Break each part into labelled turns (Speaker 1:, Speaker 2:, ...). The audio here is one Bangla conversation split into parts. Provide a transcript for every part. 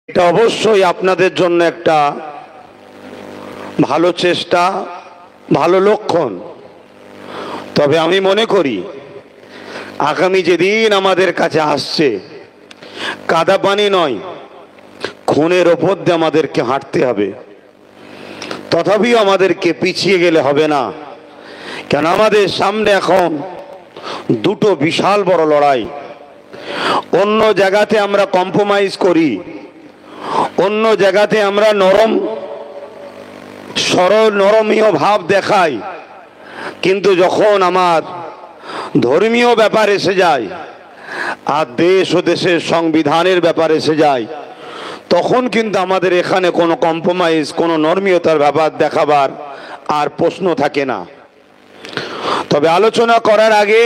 Speaker 1: এটা অবশ্যই আপনাদের জন্য একটা ভালো চেষ্টা, ভালো লক্ষণ। তবে আমি মনে করি আগামী যেদিন আমাদের কাছে আসছে, কাদা পানি নয়, খুনের ওপর দিয়ে আমাদেরকে হাঁটতে হবে। তথাপিও আমাদেরকে পিছিয়ে গেলে হবে না, কেন আমাদের সামনে এখন দুটো বিশাল বড় লড়াই। অন্য জায়গাতে আমরা কম্প্রোমাইজ করি, অন্য জায়গাতে আমরা নরমীয় ভাব দেখাই, কিন্তু যখন আমার ধর্মীয় ব্যাপার এসে যায় আর দেশ ও দেশের সংবিধানের ব্যাপার এসে যায়, তখন কিন্তু আমাদের এখানে কোনো কম্প্রোমাইজ, কোনো নরমীয়তার ব্যাপার দেখাবার আর প্রশ্ন থাকে না। তবে আলোচনা করার আগে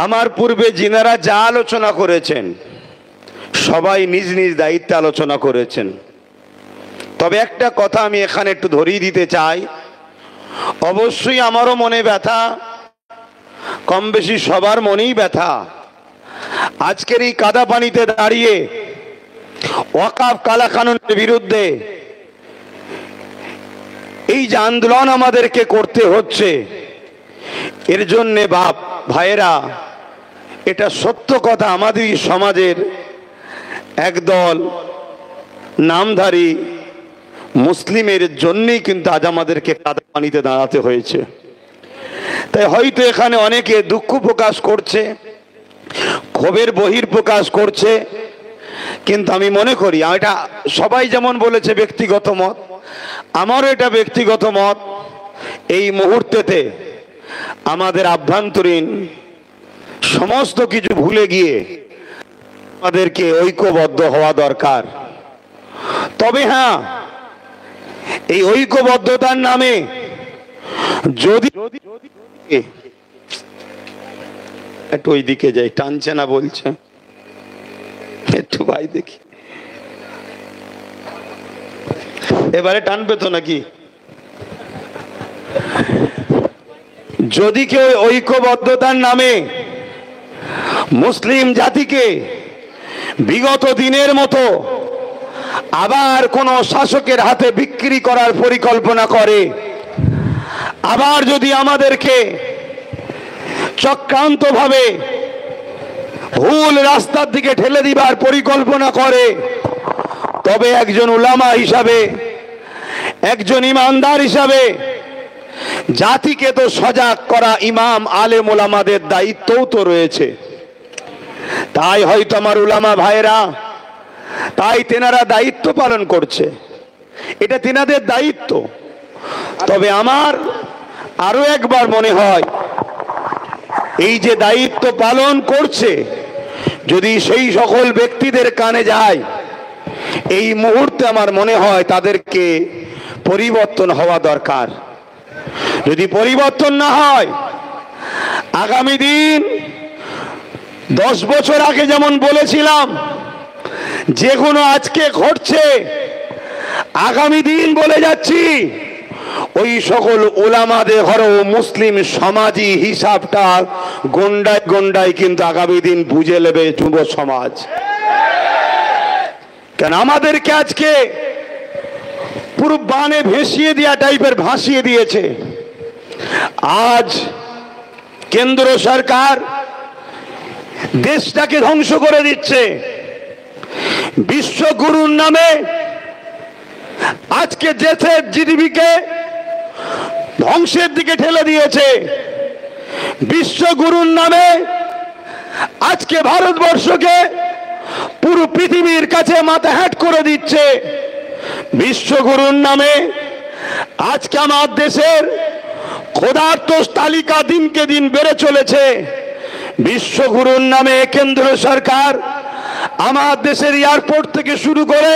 Speaker 1: আমার পূর্বে যিনারা যা আলোচনা করেছেন সবাই নিজ নিজ দায়িত্বে আলোচনা করেছেন। তবে একটা কথা আমি এখানে একটু ধরিয়ে দিতে চাই, অবশ্যই আমারও মনে ব্যথা, কম বেশি সবার মনেই ব্যথা। আজকের এই কাদা পানিতে দাঁড়িয়ে ওয়াকফ কালাকানুনের বিরুদ্ধে এই যে আন্দোলন আমাদেরকে করতে হচ্ছে, এর জন্যে বাপ ভাইয়েরা, এটা সত্য কথা, আমাদের সমাজের একদল নামধারী মুসলিমের জন্যই কিন্তু আজ আমাদেরকে কাদা পানিতে দাঁড়াতে হয়েছে। তাই হয়তো এখানে অনেকে দুঃখ প্রকাশ করছে, ক্ষোভের বহির প্রকাশ করছে, কিন্তু আমি মনে করি, এটা সবাই যেমন বলেছে ব্যক্তিগত মত, আমারও এটা ব্যক্তিগত মত, এই মুহূর্তেতে আমাদের আভ্যন্তরীণ সমস্ত কিছু ভুলে গিয়ে আমাদেরকে ঐক্যবদ্ধ হওয়া দরকার। তবে হ্যাঁ, এই ঐক্যবদ্ধতার নামে যদি একটু ওই দিকে যাই, টানছে না বলছে, একটু ভাই দেখি এবারে টানবে তো নাকি? যদি কেউ ঐক্যবদ্ধতার নামে মুসলিম জাতিকে বিগত দিনের মতো আবার কোন শাসকের হাতে বিক্রি করার পরিকল্পনা করে, আবার যদি আমাদেরকে চক্রান্তভাবে ভুল রাস্তার দিকে ঠেলে দিবার পরিকল্পনা করে, তবে একজন উলামা হিসাবে, একজন ইমানদার হিসাবে জাতিকে তো সজাগ করা ইমাম আলেম ওলামাদের দায়িত্বও তো রয়েছে। তাই হয়তো আমার উলামা ভাইরা, তাই তেনারা দায়িত্ব পালন করছে, এটা তেনাদের দায়িত্ব। তবে আমার আরো একবার মনে হয়, এই যে দায়িত্ব পালন করছে, যদি সেই সকল ব্যক্তিদের কানে যায়, এই মুহূর্তে আমার মনে হয় তাদেরকে পরিবর্তন হওয়া দরকার। যদি পরিবর্তন না হয়, আগামী দিন 10 বছর আগে যেমন বলেছিলাম, যেগুলো আজকে ঘটছে, আগামী দিন বলে যাচ্ছি, ওই সকল উলামাদের ঘরেও মুসলিম সমাজই হিসাবটা গন্ডায় গন্ডায় কিন্তু আগামী দিন বুঝে নেবে যুব সমাজ। কেন আমাদেরকে আজকে পুরো বানে ভেসিয়ে দেওয়া টাইপের ভাসিয়ে দিয়েছে। আজ কেন্দ্র সরকার দেশটাকে ধ্বংস করে দিচ্ছে, বিশ্বগুরুর নামে আজকে দেশের জিডিপিকে ধ্বংসের দিকে ঠেলে দিয়েছে। বিশ্বগুরুর নামে আজকে ভারতবর্ষকে পুরো পৃথিবীর কাছে মাথা হ্যাট করে দিচ্ছে। বিশ্বগুরুর নামে আজকে আমার দেশের ক্ষুধার্ত তালিকা দিনকে দিন বেড়ে চলেছে। বিশ্বগুরুর নামে কেন্দ্র সরকার আমার দেশের এয়ারপোর্ট থেকে শুরু করে,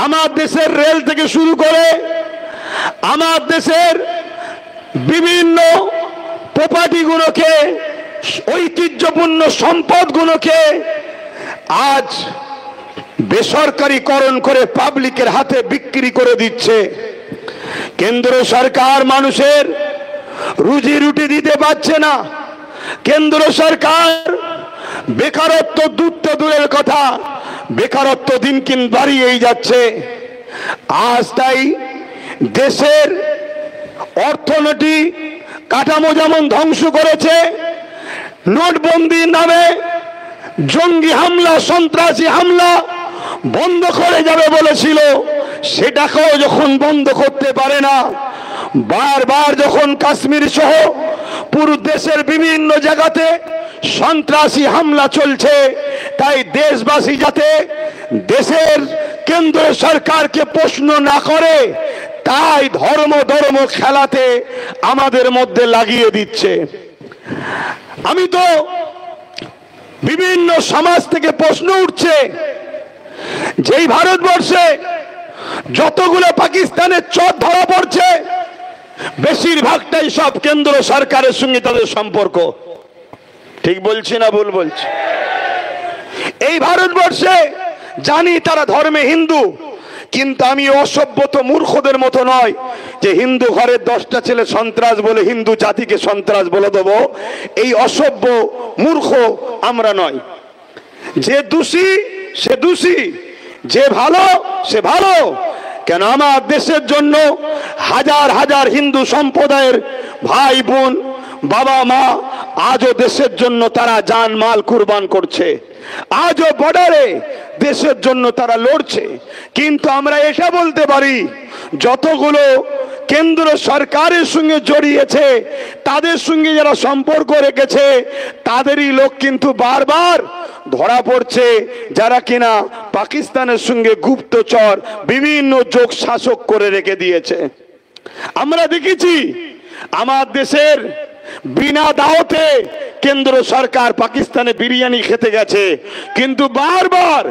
Speaker 1: আমার দেশের রেল থেকে শুরু করে, আমার দেশের বিভিন্ন প্রপার্টিগুলোকে, ঐতিহ্যপূর্ণ সম্পদগুলোকে আজ বেসরকারীকরণ করে পাবলিকের হাতে বিক্রি করে দিচ্ছে। কেন্দ্র সরকার মানুষের রুজি রুটি দিতে পারছে না। কেন্দ্র সরকার বেকারত্ব দূরের কথা, বেকারত্ব দিনকিন বাড়িয়েই যাচ্ছে। আজ তাই দেশের অর্থনীতি কাঠামো যেমন ধ্বংস করেছে, নোটবন্দির নামে জঙ্গি হামলা, সন্ত্রাসী হামলা বন্ধ করে যাবে বলেছিল, সেটাকেও যখন বন্ধ করতে পারে না, বারবার যখন কাশ্মীর সহ পুরো দেশের বিভিন্ন জায়গাতে সন্ত্রাসী হামলা চলছে, তাই দেশবাসী যাতে দেশের কেন্দ্র সরকারকে প্রশ্ন না করে, তাই ধর্ম খেলাতে আমাদের মধ্যে লাগিয়ে দিচ্ছে। আমি তো বিভিন্ন সমাজ থেকে প্রশ্ন উঠছে, যেই ভারতবর্ষে যতগুলো পাকিস্তানের চর ধরা পড়ছে, বেশিরভাগটাই সব কেন্দ্র সরকারের সঙ্গে তাদের সম্পর্ক। ঠিক বলছি না ভুল বলছি? এই ভারতবর্ষে জানি তারা ধর্মে হিন্দু, কিন্তু আমি অসভ্যত মূর্খদের মতো নয় যে হিন্দু ঘরের 10টা ছেলে সন্ত্রাস বলে হিন্দু জাতিকে সন্ত্রাস বলে দেবো। এই অসভ্য মূর্খ আমরা নয়। যে দোষী সে দোষী, যে ভালো সে ভালো। কেন আমার দেশের জন্য হাজার হাজার হিন্দু সম্প্রদায়ের ভাই বোন, বাবা মা আজও দেশের জন্য তারা জান মাল কুরবান করছে, আজও বর্ডারে দেশের জন্য তারা লড়ছে। কিন্তু আমরা এটা বলতে পারি, যতগুলো কেন্দ্র সরকারের সঙ্গে জড়িয়েছে, তাদের সঙ্গে যারা সম্পর্ক রেখেছে, তাদেরই লোক কিন্তু বারবার ধরা পড়ছে, যারা কিনা পাকিস্তানের সঙ্গে গুপ্তচর বিভিন্ন যোগ শাসক করে রেখে দিয়েছে। আমরা দেখেছি আমার দেশের বিনা দাওয়াতে কেন্দ্র সরকার পাকিস্তানে বিরিয়ানি খেতে গেছে, কিন্তু বারবার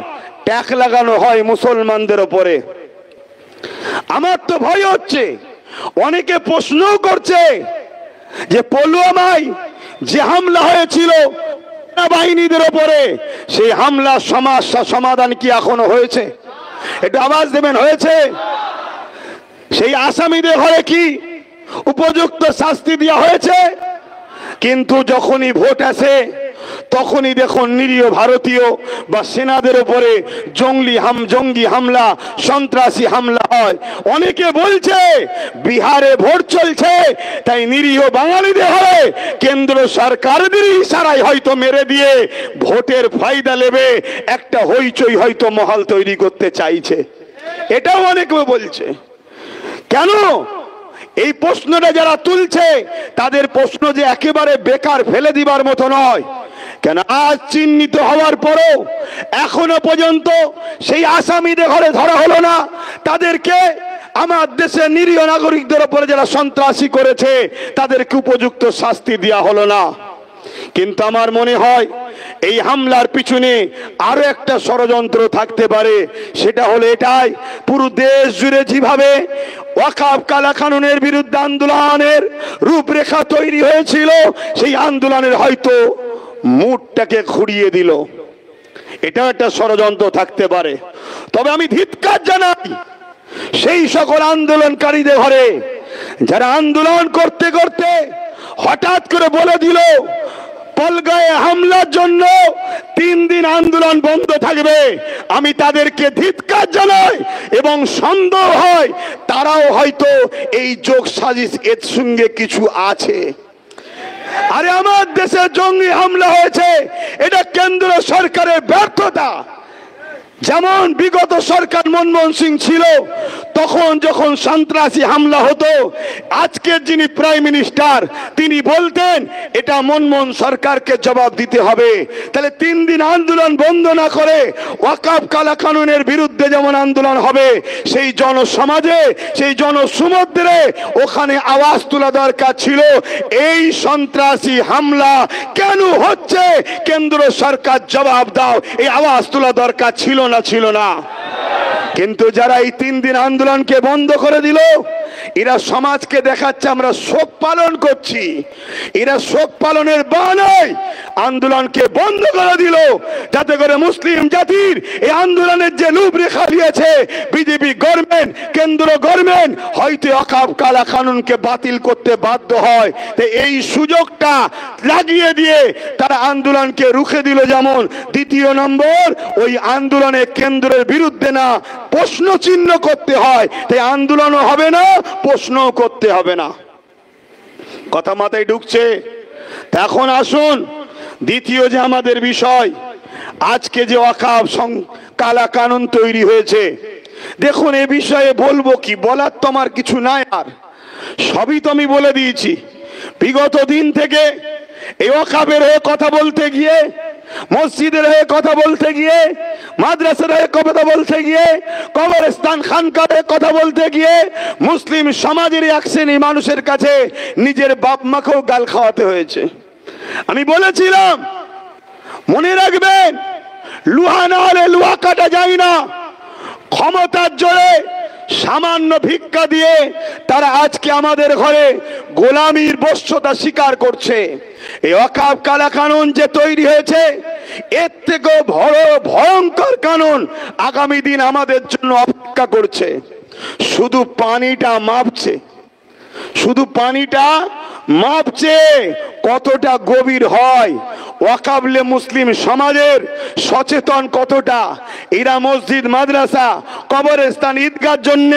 Speaker 1: ট্যাক্স লাগানো হয় মুসলমানদের ওপরে। আমার তো ভয় হচ্ছে, অনেকে প্রশ্ন করছে যে পুলওয়ামায় যে হামলা হয়েছিল বাহিনীদের ওপরে, সেই হামলার সমস্যা সমাধান কি এখনো হয়েছে? একটু আওয়াজ দেবেন, হয়েছে? সেই আসামিদের ঘরে কি উপযুক্ত শাস্তি দেওয়া হয়েছে? কিন্তু যখনই ভোট আসে, তখনই দেখুন নিরীহ ভারতীয় বা সেনাদের উপরে জঙ্গি হামলা, সন্ত্রাসী হামলা হয়। অনেকে বলছে বিহারে ভোট চলছে, তাই নিরীহ বাঙালিদের হয় কেন্দ্র সরকারদের ইশারায় হয়তো মেরে দিয়ে ভোটের ফায়দা নেবে, একটা হইচই হয়তো মহল তৈরি করতে চাইছে। এটাও অনেকে বলছে। কেন এই প্রশ্নটা যারা তুলছে, তাদের প্রশ্ন যে একেবারে বেকার ফেলে দিবার মতো নয়। কেন আজ চিহ্নিত হওয়ার পরেও এখনো পর্যন্ত সেই আসামিদের ঘরে ধরা হলো না, তাদেরকে আমার দেশের নিরীহ নাগরিকদের উপরে যারা সন্ত্রাসী করেছে তাদেরকে উপযুক্ত শাস্তি দেওয়া হলো না। কিন্তু আমার মনে হয় এই হামলার পিছনে আরো একটা ষড়যন্ত্র থাকতে পারে। সেটা হলো এটাই, পুরো দেশ জুড়ে যেভাবে ওয়াকফ কালা কানুনের বিরুদ্ধে আন্দোলনের রূপরেখা তৈরি হয়েছিল, সেই আন্দোলনের হয়তো মুডটাকে ঘুরিয়ে দিল। এটা একটা ষড়যন্ত্র থাকতে পারে। তবে আমি ধিক্কার জানাই সেই সকল আন্দোলনকারীদের ঘরে যারা আন্দোলন করতে করতে হঠাৎ করে বলে দিল পলগায়ে হামলার জন্য 3 দিন আন্দোলন বন্ধ থাকবে। আমি তাদেরকে ধিক্কার জানাই এবং সন্দেহ হয় তারাও হয়তো এই যোগ সাজিশ এর সঙ্গে কিছু আছে। আরে আমার দেশে জঙ্গি হামলা হয়েছে, এটা কেন্দ্র সরকারের ব্যর্থতা। যেমন বিগত সরকার মনমোহন সিং ছিল, তখন যখন সন্ত্রাসী হামলা হতো, আজকের যিনি প্রাইম মিনিস্টার তিনি বলতেন এটা মনমোহন সরকারকে জবাব দিতে হবে। তাহলে 3 দিন আন্দোলন বন্ধ না করে ওয়াকফ কালা কানুনের বিরুদ্ধে যেমন আন্দোলন হবে, সেই জনসমাজে, সেই জনসমুদ্রে ওখানে আওয়াজ তোলা দরকার ছিল। এই সন্ত্রাসী হামলা কেন হচ্ছে, কেন্দ্র সরকার জবাব দাও, এই আওয়াজ তোলা দরকার ছিল না? কিন্তু যারা এই 3 দিন আন্দোলনকে বন্ধ করে দিল, এরা সমাজকে দেখাচ্ছে আমরা শোক পালন করছি। এরা শোক পালনের বাহানায় আন্দোলনকে বন্ধ করে দিল, যাতে করে মুসলিম জাতির এই আন্দোলনের যে রূপরেখা দিয়েছে বিজেপি গভর্নমেন্ট, কেন্দ্র গভর্নমেন্ট, হয়তো ওয়াকফ কালা কানুনকে বাতিল করতে বাধ্য হয়। তো এই সুযোগটা লাগিয়ে দিয়ে তারা আন্দোলনকে রুখে দিল। যেমন দ্বিতীয় নম্বর, ওই আন্দোলনে কেন্দ্রের বিরুদ্ধে না প্রশ্ন চিহ্ন করতে হয়, তাই আন্দোলনও হবে না, প্রশ্নও করতে হবে না। কথা মাথায় ঢুকছে? এখন আসুন দ্বিতীয় যে আমাদের বিষয়, আজকে যে ওয়াকফ কালা কানুন তৈরি হয়েছে, দেখুন এ বিষয়ে বলবো কি, বলার তো আমার কিছু নাই, আর সবই তো আমি বলে দিয়েছি। বিগত দিন থেকে এই ওয়াকফের হয়ে কথা বলতে গিয়ে, মসজিদের হয়ে কথা বলতে গিয়ে, মাদ্রাসার হয়ে কথা বলতে গিয়ে, কবরস্থান খানকার কথা বলতে গিয়ে মুসলিম সমাজের এক শ্রেণী মানুষের কাছে নিজের বাপ মাকেও গাল খাওয়াতে হয়েছে। আমি বলেছিলাম, মনে রাখবেন, লোহা না হলে লোহা কাটা যায় না। ক্ষমতার জোরে সামান্য ভিক্ষা দিয়ে তারা আজকে আমাদের ঘরে গোলামির বশ্যতা স্বীকার করছে। এই ওয়াকফ কালা কানুন যে তৈরি হয়েছে, এর থেকেও বড় ভয়ঙ্কর কানুন আগামী দিন আমাদের জন্য অপেক্ষা করছে। শুধু পানিটা মাপছে, শুধু পানিটা মাপছে কতটা গভীর হয়। ওয়াকফে মুসলিম সমাজের সচেতন কতটা, এরা মসজিদ মাদ্রাসা কবরস্থান ঈদগার জন্য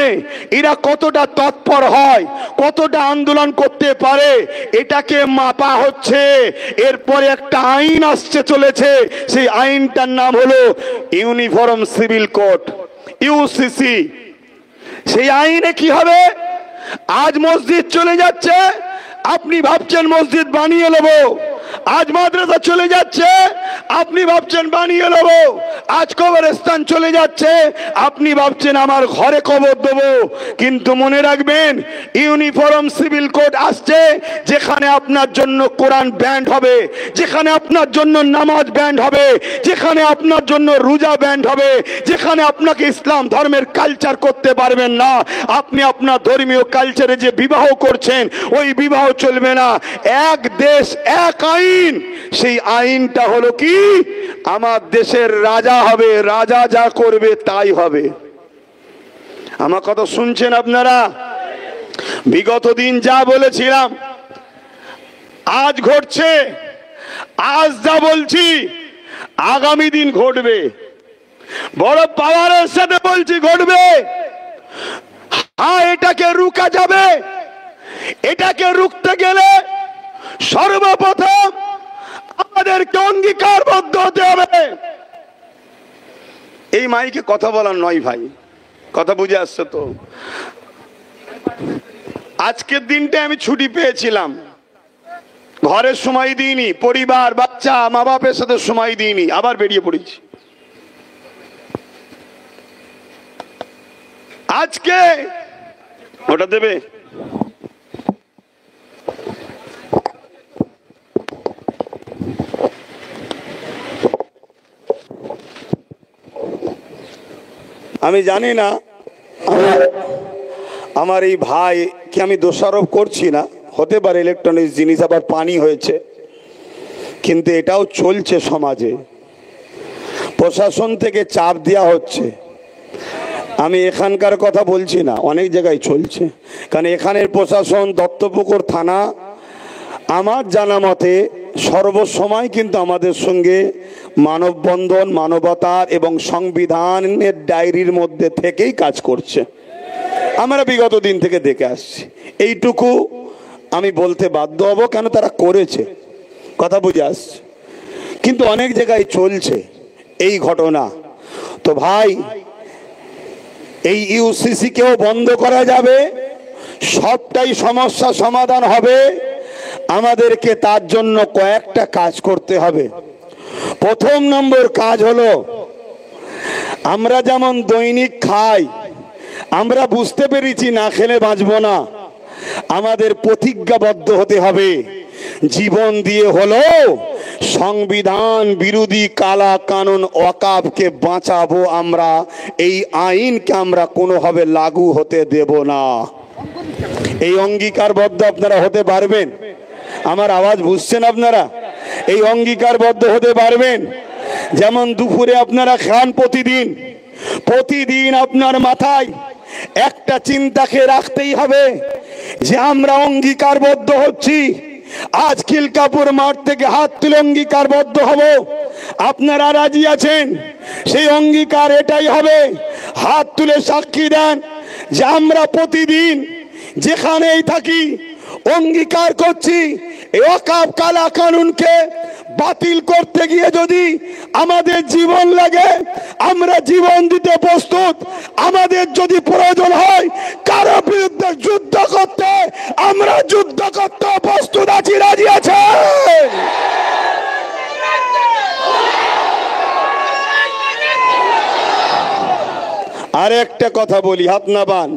Speaker 1: এরা কতটা তৎপর হয়, কতটা আন্দোলন করতে পারে, এটাকে মাপা হচ্ছে। এরপরে একটা আইন আসছে চলেছে, সেই আইনটার নাম হলো ইউনিফর্ম সিভিল কোড, ইউসিসি। সেই আইনে কি হবে? আজ মসজিদ চলে যাচ্ছে, আপনি ভাবছেন মসজিদ বানিয়ে নেব। আজ মাদ্রাসা চলে যাচ্ছে, আপনি ভাবছেন বানিয়ে নেব। আজ কবরস্থান চলে যাচ্ছে, আপনি ভাবছেন আমার ঘরে কবর দেব। কিন্তু মনে রাখবেন, ইউনিফর্ম সিভিল কোড আসছে, যেখানে আপনার জন্য কোরআন ব্যান্ড হবে, যেখানে আপনার জন্য নামাজ ব্যান্ড হবে, যেখানে আপনার জন্য রোজা ব্যান্ড হবে, যেখানে আপনাকে ইসলাম ধর্মের কালচার করতে পারবেন না। আপনি আপনার ধর্মীয় কালচারে যে বিবাহ করছেন, ওই বিবাহ চলবে না। এক দেশ এক আইন, সেই আইনটা হলো কি, আমার দেশের রাজা হবে, রাজা যা করবে তাই হবে। আমার কথা শুনছেন আপনারা? বিগত দিন যা বলেছিলাম আজ ঘটছে, আজ যা বলছি আগামী দিন ঘটবে। বড় পাওয়ারের সাথে বলছি ঘটবে। হ্যাঁ, এটাকে রুকা যাবে। এটাকে রুখতে গেলে সর্বপ্রথম আমাদেরকে অঙ্গীকারবদ্ধ হতে হবে। এই মাইকে কথা বলার নয় ভাই, কথা বুঝে আসছে তো? আজকের দিনটা আমি ছুটি পেয়েছিলাম, ঘরের সময় দিইনি, পরিবার বাচ্চা মা বাপের সাথে সময় দিইনি, আবার বেরিয়ে পড়েছি। আজকে ওটা দেবে, আমি জানি না, আমার এই ভাইকে আমি দোষারোপ করছি না, হতে পারে ইলেকট্রনিক্স জিনিস, আবার পানি হয়েছে, কিন্তু এটাও চলছে সমাজে। প্রশাসন থেকে চাপ দেওয়া হচ্ছে। আমি এখানকার কথা বলছি না, অনেক জায়গায় চলছে। কারণ এখানের প্রশাসন, দত্তপুকুর থানা, আমার জানা মতে সর্বসময় কিন্তু আমাদের সঙ্গে মানববন্ধন, মানবতার এবং সংবিধানের ডায়েরির মধ্যে থেকেই কাজ করছে। আমরা বিগত দিন থেকে দেখে আসছি। এইটুকু আমি বলতে বাধ্য হব, কেন তারা করেছে, কথা বুঝে আসছে। কিন্তু অনেক জায়গায় চলছে এই ঘটনা। তো ভাই, এই ইউসিসি কেও বন্ধ করা যাবে, সবটাই সমস্যা সমাধান হবে। আমাদেরকে তার জন্য কয়েকটা কাজ করতে হবে। প্রথম নম্বর কাজ হলো, আমরা যেমন দৈনিক খাই, আমরা বুঝতে পেরেছি না খেলে বাঁচবো না। আমাদের প্রতিজ্ঞাবদ্ধ হতে হবে, জীবন দিয়ে হলো সংবিধান বিরোধী কালা কানুন ওয়াকফকে বাঁচাবো আমরা। এই আইনকে আমরা কোনোভাবে লাগু হতে দেব না। এই অঙ্গীকারবদ্ধ আপনারা হতে পারবেন? আমার আওয়াজ বুঝছেন আপনারা? এই অঙ্গীকারবদ্ধ হতে পারবেন? যেমন দুপুরে আপনারা খান প্রতিদিন, প্রতিদিন আপনার মাথায় একটা চিন্তাকে রাখতেই হবে যে আমরা অঙ্গীকারবদ্ধ হচ্ছি, আজ খিলকাপুর মাঠ থেকে হাত তুলে অঙ্গীকারবদ্ধ হব। আপনারা রাজি আছেন? সেই অঙ্গীকার এটাই হবে, হাত তুলে সাক্ষী দেন যে আমরা প্রতিদিন যেখানেই থাকি অঙ্গীকার করছি এই ওয়াকফ কালা কানুনকে বাতিল করতে গিয়ে যদি আমাদের জীবন লাগে আমরা জীবন দিতে প্রস্তুত। আমাদের যদি প্রয়োজন হয় কারো বিরুদ্ধে যুদ্ধ করতে আমরা যুদ্ধ করতে প্রস্তুত আছি, রাজি আছে। আর একটা কথা বলি, হাত না বান,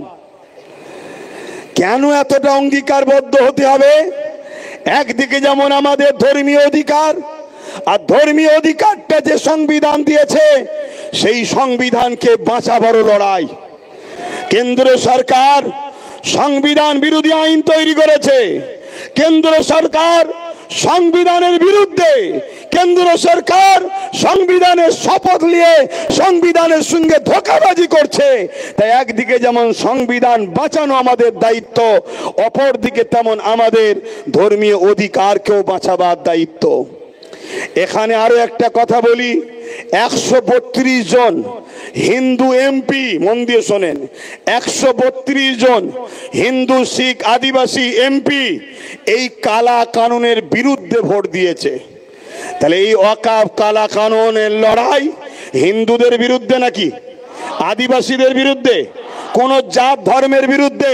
Speaker 1: কেন এতটা অঙ্গীকারবদ্ধ হতে হবে? একদিকে যেমন আমাদের ধর্মীয় অধিকার, আর ধর্মীয় অধিকারটা যে সংবিধান দিয়েছে সেই সংবিধানকে বাঁচাবার লড়াই। কেন্দ্র সরকার সংবিধান বিরোধী আইন তৈরি করেছে, কেন্দ্র সরকার সংবিধানের বিরুদ্ধে, কেন্দ্র সরকার সংবিধানের শপথ নিয়ে সংবিধানের সঙ্গে ধোঁকাবাজি করছে। তাই একদিকে যেমন সংবিধান বাঁচানো আমাদের দায়িত্ব, অপরদিকে তেমন আমাদের ধর্মীয় অধিকারকেও বাঁচাবার দায়িত্ব। এখানে আরো একটা কথা বলি, 132 জন হিন্দু এমপি, মন দিয়ে শোনেন, 132 জন হিন্দু শিখ আদিবাসী এমপি এই কালা কানুনের বিরুদ্ধে ভোট দিয়েছে। তাহলে এই ওয়াকফ কালা কানুনের লড়াই হিন্দুদের বিরুদ্ধে নাকি আদিবাসীদের বিরুদ্ধে, কোন জাত ধর্মের বিরুদ্ধে?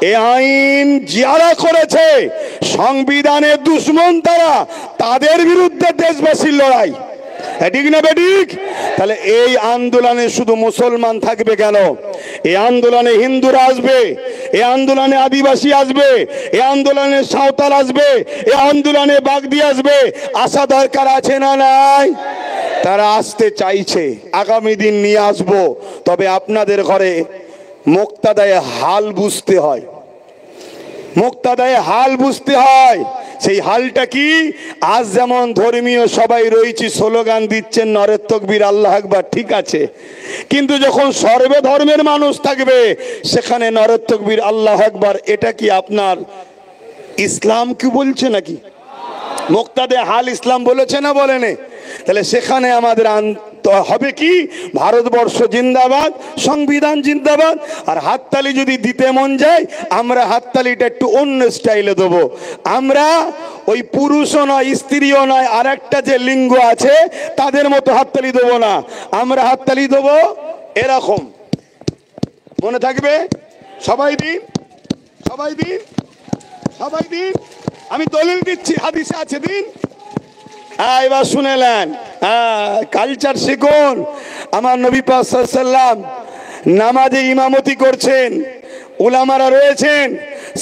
Speaker 1: এই আইন যারা করেছে সংবিধানের দুশ্মন তারা, তাদের বিরুদ্ধে দেশবাসীর লড়াই, ঠিক না বেঠিক? তাহলে এই আন্দোলনে শুধু মুসলমান থাকবে কেন? এই আন্দোলনে হিন্দুরা আসবে, এই আন্দোলনে আদিবাসী আসবে, এই আন্দোলনে সাঁওতাল আসবে, এই আন্দোলনে বাগদি আসবে। আসা দরকার আছে না নাই? তারা আসতে চাইছে, আগামী দিন নিয়ে আসবো। তবে আপনাদের ঘরে মুক্তাদায়ে হাল বুঝতে হয়, মুক্তাদায়ে হাল বুঝতে হয়। সেই হালটা কি? আজ যেমন ধর্মীয় সবাই রয়েছি, স্লোগান দিচ্ছেন নারে তাকবীর আল্লাহু আকবার, ঠিক আছে, কিন্তু যখন সর্বে ধর্মের মানুষ থাকবে সেখানে নারে তাকবীর আল্লাহু আকবার এটা কি আপনার ইসলাম কি বলছে নাকি? মুক্তাদে হাল ইসলাম বলেছে না বলেনি? তাহলে সেখানে আমাদের হবে কি, ভারতবর্ষ জিন্দাবাদ, সংবিধান জিন্দাবাদ। আর হাততালি যদি দিতে মন যায় আমরা হাততালিটা একটু অন্য স্টাইলে দেবো। আমরা ওই পুরুষও নয় স্ত্রীও নয় আর একটা যে লিঙ্গ আছে তাদের মতো হাততালি দেবো না, আমরা হাততালি দেবো এরকম, মনে থাকবে? সবাই দিন, সবাই দিন, সবাই দিন। আমি দলিল দিচ্ছি, হাদিসে আছে, দিন। এবার শুনেলেন, কালচার শিখুন। আমার নবী পাক সাল্লাল্লাহু আলাইহি ওয়াসাল্লাম নামাজে ইমামতি করছেন, উলামারা রয়েছেন,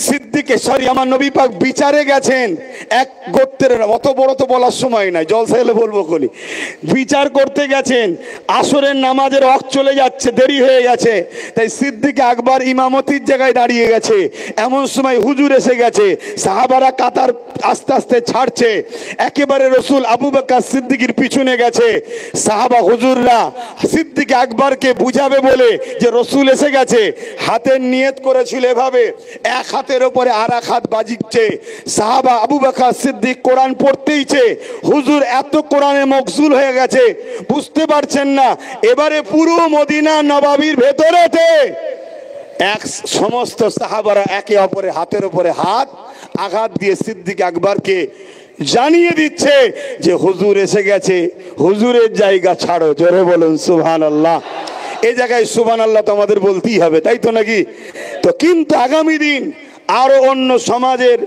Speaker 1: সিদ্দিকে আমার নবী পাক বিচারে গেছেন, এক গোত্রের, অত বড় তো বলার সময় নাই, জলসা এলে বলবো কলি, বিচার করতে গেছেন, আসরের নামাজের ওয়াক্ত চলে যাচ্ছে, দেরি হয়ে গেছে, তাই সিদ্দিকে আকবর ইমামতির জায়গায় দাঁড়িয়ে গেছে। এমন সময় হুজুর এসে গেছে, সাহাবারা কাতার আস্তে আস্তে ছাড়ছে, একেবারে রসুল আবু বকর সিদ্দিকের পিছনে গেছে। সাহাবা হুজুররা সিদ্দিক আকবরকে বুঝাবে বলে যে রসুল এসে গেছে, হাতের নিয়ত করেছিল এভাবে, এক হাতের উপরে আর এক হাত বাজিচ্ছে। সাহাবা আবু বকর সিদ্দিক কোরআন পড়তেইছে, হুজুর এত কোরআনে মকজুল হয়ে গেছে বুঝতে পারছেন না। এবারে পুরো মদিনা নবাবির ভেতরেতে এক সমস্ত সাহাবারা একে অপরের হাতের উপরে হাত আঘাত দিয়ে সিদ্দিক আকবরকে জানিয়ে দিচ্ছে যে হুজুর এসে গেছে, হুজুরের জায়গা ছাড়ো। জোরে বলুন সুবহানাল্লাহ। এই জায়গায় সুবহানাল্লাহ তো আমাদের বলতেই হবে, তাই তো নাকি? তো কিন্তু আগামী দিন আরো অন্য সমাজের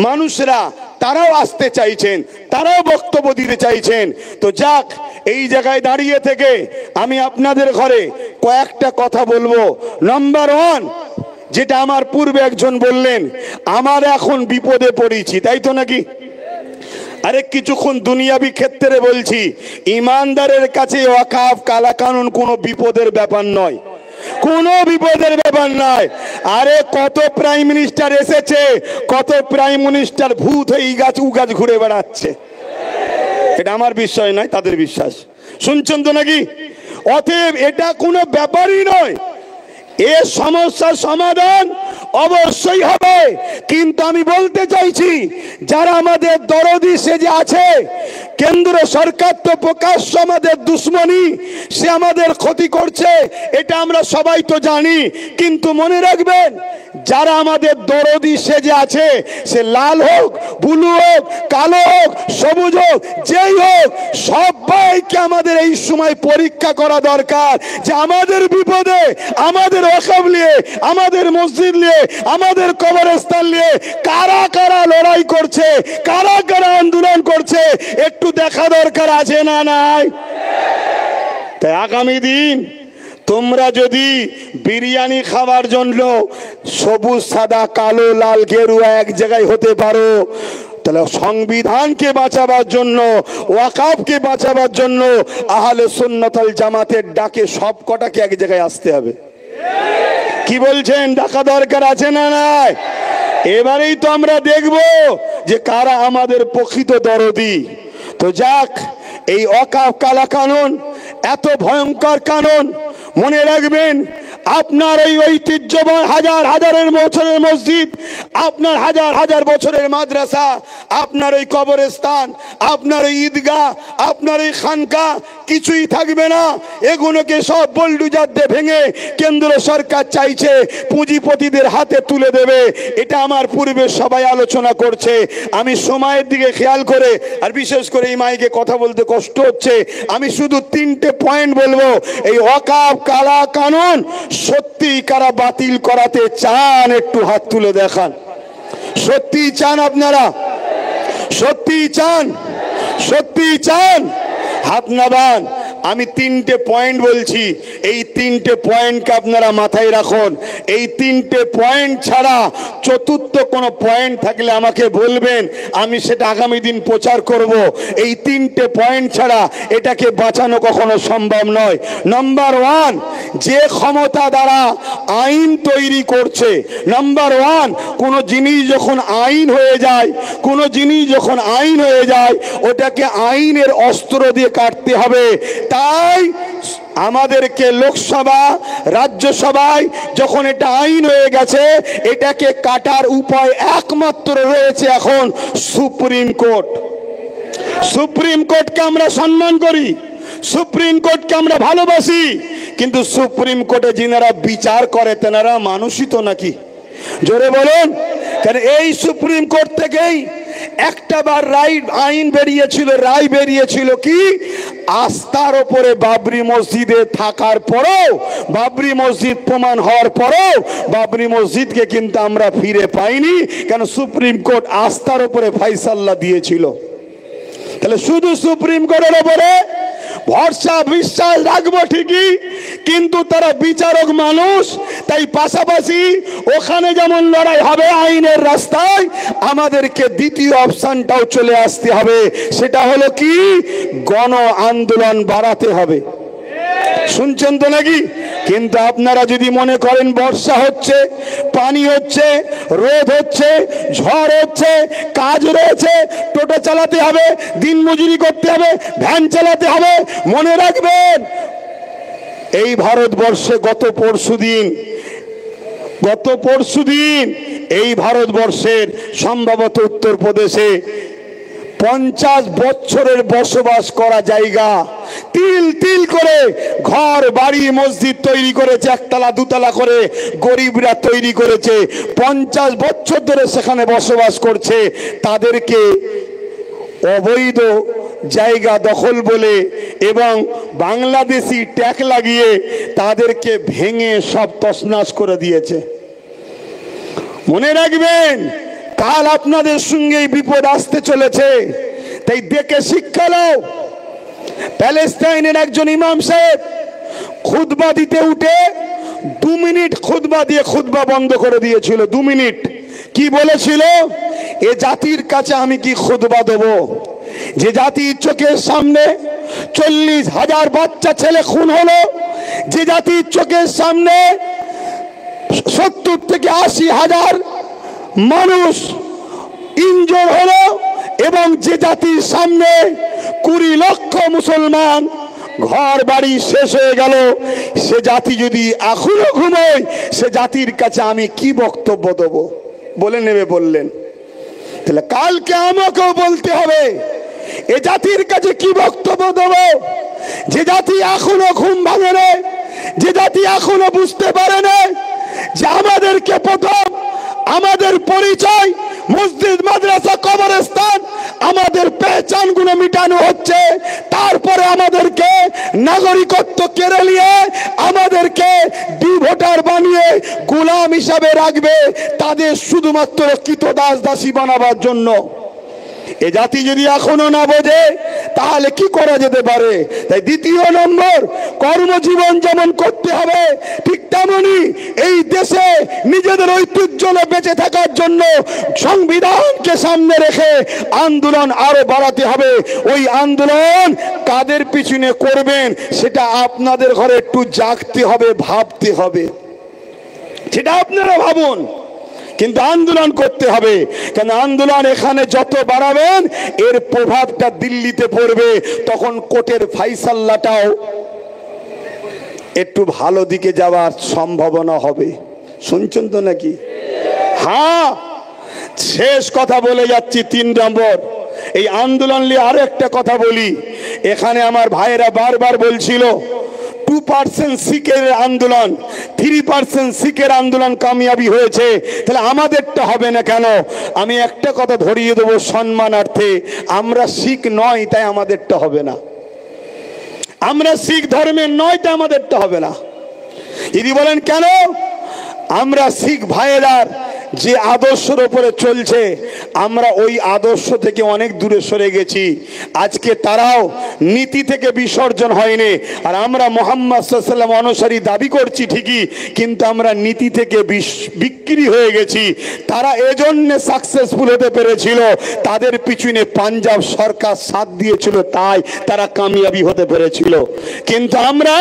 Speaker 1: মানুষরা তারাও আসতে চাইছেন, তারাও বক্তব্য দিতে চাইছেন। তো যাক, এই জায়গায় দাঁড়িয়ে থেকে আমি আপনাদের ঘরে কয়েকটা কথা বলবো। নাম্বার 1, যেটা আমার পূর্বে একজন বললেন, আমার এখন বিপদে পড়েছি, তাই তো নাকি? আরে কিছুক্ষণ দুনিয়াবি ক্ষেত্রে বলছি, ইমানদারের কাছে ওয়াকফ কালা কানুন কোনো বিপদের ব্যাপার নয়। কোনো বিপদের ব্যাপার নয়। আরে কত প্রাইম মিনিস্টার এসেছে, কত প্রাইম মিনিস্টার ভূত হয়ে ই গাছ উ গাছ ঘুরে বেড়াচ্ছে। এটা আমার বিশ্বাস নয়, তাদের বিশ্বাস। শুনছেন তো নাকি? অতএব এটা কোনো ব্যাপারই নয়। এ সমস্যার সমাধান অবশ্যই হবে। কিন্তু আমি বলতে চাইছি, যারা আমাদের দরদি সেজে আছে, কেন্দ্র সরকার তো প্রকাশ্য আমাদের দুশ্মনী, সে আমাদের ক্ষতি করছে, এটা আমরা সবাই তো জানি। কিন্তু মনে রাখবেন, যারা আমাদের দরদি সেজে আছে, সে লাল হোক, ব্লু হোক, কালো হোক, সবুজ হোক, যেই হোক, সবাইকে আমাদের এই সময় পরীক্ষা করা দরকার যে আমাদের বিপদে, আমাদের ওয়াকফ নিয়ে, আমাদের মসজিদ নিয়ে, আমাদের কবরস্থান নিয়ে কারা কারা লড়াই করছে, কারা কারা আন্দোলন করছে, একটু দেখা দরকার আছে না নাই? তাই আগামী দিন তোমরা যদি বিরিয়ানি খাওয়ার জন্য সবুজ, সাদা, কালো, লাল, গেরুয়া এক জায়গায় হতে পারো, তাহলে সংবিধানকে বাঁচাবার জন্য, ওয়াকফকে বাঁচাবার জন্য আহলে সুন্নাত ওয়াল জামাতের ডাকে সব কটাকে এক জায়গায় আসতে হবে। কি বলছেন? ডাকা দরকার আছে না নাই? এবারেই তো আমরা দেখব যে কারা আমাদের প্রকৃত দরদি। তো যাক, এই ওয়াকফ কালা কানুন এত ভয়ঙ্কর কানুন। মনে রাখবেন, আপনার এই ঐতিহ্যবান হাজার হাজারের বছরের মসজিদ, আপনার হাজার হাজার বছরের মাদ্রাসা, আপনার এই কবরস্থান, আপনার এই ঈদগাহ, আপনার এই খানকা কিছুই থাকবে না। এগুলোকে সব বোলডুজার দিয়ে ভেঙে কেন্দ্র সরকার চাইছে পুঁজিপতিদের হাতে তুলে দেবে। এটা আমার পূর্বে সবাই আলোচনা করছে। আমি সময়ের দিকে খেয়াল করে, আর বিশেষ করে এই মাইকে কথা বলতে কষ্ট হচ্ছে, আমি শুধু 3টে পয়েন্ট বলবো। এই ওয়াকফ কালা কানুন সত্যি কারা বাতিল করাতে চান, একটু হাত তুলে দেখান। সত্যি চান আপনারা? সত্যি চান? সত্যি চান? হাত নামান। আমি 3টে পয়েন্ট বলছি, এই 3টে পয়েন্টকে আপনারা মাথায় রাখুন। এই 3টে পয়েন্ট ছাড়া চতুর্থ কোনো পয়েন্ট থাকলে আমাকে বলবেন, আমি সেটা আগামী দিন প্রচার করব। এই 3টে পয়েন্ট ছাড়া এটাকে বাঁচানো কখনো সম্ভব নয়। নাম্বার 1, যে ক্ষমতা দ্বারা আইন তৈরি করছে। নাম্বার 1, কোনো জিনিস যখন আইন হয়ে যায়, কোনো জিনিস যখন আইন হয়ে যায়, ওটাকে আইনের অস্ত্র দিয়ে কাটতে হবে। তাই আমাদেরকে লোকসভা, রাজ্যসভায় যখন এটা আইন হয়ে গেছে, এটাকে কাটার উপায় একমাত্র রয়েছে এখন সুপ্রিম কোর্ট। সুপ্রিম কোর্টকে আমরা সম্মান করি, সুপ্রিম কোর্টকে আমরা ভালোবাসি, কিন্তু সুপ্রিম কোর্টে যিনারা বিচার করে তেনারা মানুষই তো নাকি? জোরে বলুন। কারণ এই সুপ্রিম কোর্ট থেকেই একটা বার আইন বেরিয়েছিল, রায় বেরিয়েছিল কি, আস্থার ওপরে বাবরি মসজিদে থাকার পরেও, বাবরি মসজিদ প্রমাণ হওয়ার পরেও বাবরি মসজিদকে কিন্তু আমরা ফিরে পাইনি। কেন? সুপ্রিম কোর্ট আস্থার ওপরে ফাইসাল্লা দিয়েছিল। তাহলে শুধু সুপ্রিম কোর্টের ওপরে ভরসা বিশ্বাস রাখবো ঠিকই, কিন্তু তারা বিচারক মানুষ। তাই পাশাপাশি ওখানে যেমন লড়াই হবে আইনের রাস্তায়, আমাদেরকে দ্বিতীয় অপশনটাও চলে আসতে হবে। সেটা হলো কি, গণ আন্দোলন বাড়াতে হবে। শুনছেন তো নাকি? কিন্তু আপনারা যদি মনে করেন বর্ষা হচ্ছে, পানি হচ্ছে, রোদ হচ্ছে, ঝড় হচ্ছে, কাজ রয়েছে, টোটো চালাতে হবে, দিন মজুরি করতে হবে, ভ্যান চালাতে হবে, মনে রাখবেন এই ভারতবর্ষে গত পরশুদিন এই ভারতবর্ষের সম্ভবত উত্তরপ্রদেশে 50 বছরের বসবাস করা জায়গা তিল তিল করে ঘর বাড়ি মসজিদ তৈরি করেছে, একতলা দুতলা করে গরিবরা তৈরি করেছে। 50 বছর ধরে সেখানে বসবাস করছে। তাদেরকে অবৈধ জায়গা দখল বলে এবং বাংলাদেশি ট্যাগ লাগিয়ে তাদেরকে ভেঙে সব তছনছ করে দিয়েছে। মনে রাখবেন, কাল আপনাদের সঙ্গে বিপদ আসতে চলেছে। তাই দেখে শিক্ষা নাও। প্যালেস্টাইনের একজন ইমাম সাহেব খুতবা দিতে উঠে 2 মিনিট খুতবা দিয়ে খুতবা বন্ধ করে দিয়েছিল। 2 মিনিট। কি বলেছিল? এ জাতির কাছে আমি কি খুতবা দেব, যে জাতির চোখের সামনে 40,000 বাচ্চা ছেলে খুন হলো, যে জাতির চোখের সামনে 70 থেকে 80,000 মানুষ ইনজোর হলো, এবং যে জাতির সামনে 20 লক্ষ মুসলমান ঘর বাড়ি শেষ হয়ে গেল, সে জাতি যদি এখনো ঘুমোয়, সে জাতির কাছে আমি কি বক্তব্য দেব? বলে নেবে বললেন। তাহলে কালকে আমাকেও বলতে হবে এ জাতির কাছে কি বক্তব্য দেব? যে জাতি এখনো ঘুম ভাঙে না, যে জাতি এখনো বুঝতে পারে না যে আমাদেরকে প্রথম আমাদের পরিচয় মসজিদ, মাদ্রাসা, কবরস্থান, আমাদের পেহচান গুলো মিটানো হচ্ছে, তারপরে আমাদেরকে নাগরিকত্ব কেড়ে নিয়ে আমাদেরকে ভোটার বানিয়ে গোলাম হিসাবে রাখবে, তাদের শুধুমাত্র কৃতদাস দাসী বানাবার জন্য। এ জাতি যদি এখনো না বোঝে তাহলে কি করা যেতে পারে? তাই দ্বিতীয় নম্বর, কর্মজীবন যেমন করতে হবে, ঠিক তেমনি এই দেশে নিজেদের ঐতিহ্য বেঁচে থাকার জন্য সংবিধানকে সামনে রেখে আন্দোলন আরো বাড়াতে হবে। ওই আন্দোলন কাদের পিছনে করবেন সেটা আপনাদের ঘরে একটু জাগতে হবে, ভাবতে হবে। সেটা আপনারা ভাবুন, কিন্তু আন্দোলন করতে হবে। কেন আন্দোলন এখানে যত বাড়াবেন এর প্রভাবটা দিল্লিতে পড়বে, তখন কোর্টের ফাইসাল্লাটাও একটু ভালো দিকে যাওয়ার সম্ভাবনা হবে। শুনছেন তো নাকি? হ্যাঁ, শেষ কথা বলে যাচ্ছি। 3 নম্বর, এই আন্দোলন নিয়ে আরো একটা কথা বলি। এখানে আমার ভাইয়েরা বারবার বলছিল 2% শিখের আন্দোলন, 3% শিখের আন্দোলন কামিয়াবি হয়েছে, তাহলে আমাদেরটা হবে না কেন? আমি একটা কথা ধরিয়ে দেবো সম্মানার্থে, আমরা শিখ নয় তাই আমাদেরটা হবে না। আমরা শিখ ধর্মের নয় তাই আমাদেরটা হবে না। যদি বলেন কেন? আমরা শিখ ভাইয়েরার যে আদর্শের উপরে চলছে, আমরা ওই আদর্শ থেকে অনেক দূরে সরে গেছি। আজকে তারাও নীতি থেকে বিসর্জন হয়নি, আর আমরা মুহাম্মদ সাল্লাল্লাহু আলাইহি ওয়াসাল্লাম অনুসারী দাবি করছি ঠিকই, কিন্তু আমরা নীতি থেকে বিক্রি হয়ে গেছি। তারা এজন্য সাকসেসফুল হতে পেরেছিল, তাদের পিছনে পাঞ্জাব সরকার সাথ দিয়েছিল, তাই তারা কামিয়াবি হতে পেরেছিল। কিন্তু আমরা,